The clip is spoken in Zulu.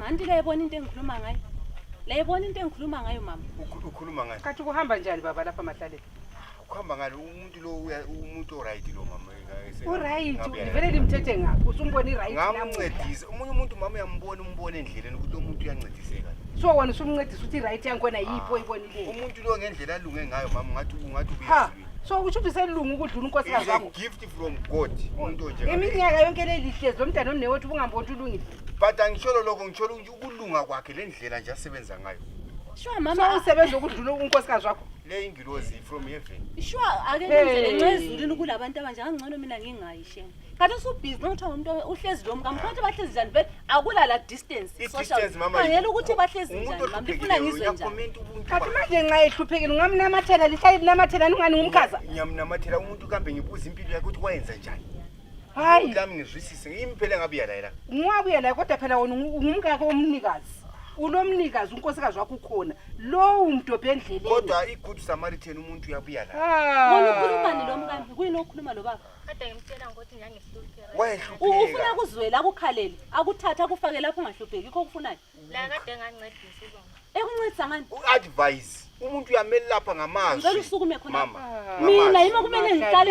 Anti layibona into engikhuluma ngayo. Layibona into engikhuluma ngayo mama. Ukhuluma ngani? Kathi kuhamba njani baba lapha mahlaleni? Ukuhamba ngalo umuntu lo umuntu oright lo mama. Uright, uvele limthethe ngaphi? Usumbona iright nami. Ngamncedisa. Umunye umuntu mama umbone endleleni ukuthi lo muntu uyancediseka. So wena usumncedisa ukuthi iright yankona yiphi oyibonile? Umuntu lo ngendlela alunge ngayo mama ngathi Ha, so ukusho ukuthi selungu ukudlula unkosikazi wakho. It's a gift from God. Umuntu nje. Iminyaka yonke lelihlezi lo mntana omnewethu ubungamboni ulungile. But angisholo lokho ngisholo ukulunga kwakhe lendlela nje asebenza ngayo. Sure mama. So usebenza ukudlula unkosikazi wakho. Le ingilozi from heaven. Sure ake indlela encezulini kulabantu abanje angcono mina ngingayishe. Kanti usubhizi nokuthi umuntu uhlezi lo mkamkhonto bahlezi njani vele akulala distance social. Ngiyela ukuthi bahlezi njani mama ngifuna ngizwe njani. Kanti manje nxa ehluphekile ungamnamathela lihlali linamathela ningani ngumkhaza. Ngiyamnamathela umuntu kambe ngibuza impilo yakhe ukuthi wayenza njani. Hayi, Lami ngizwisise imphele ngabuya la. Ungabuya la kodwa phela wona ungumkakhe omnikazi. Ulomnikazi unkosikazi wakho ukhona. Lo umdobhe endleleni. Kodwa iGood Samaritan umuntu uyabuya la. Wona ukhuluma lo mkambi kuyini okhuluma lo baba? Kade ngimtshela ukuthi nje ngihlupheka. Wayehlupheka. Ufuna kuzwela akukhalele akuthatha akufake lapho ungahlupheki ikho okufunayo. La kade ngancedisa ubaba. Ekuncedisa ngani? Advice. Umuntu uyamela lapha ngamazwi. Ngicela usukume khona. Mama. Mina yima kumele ngiqale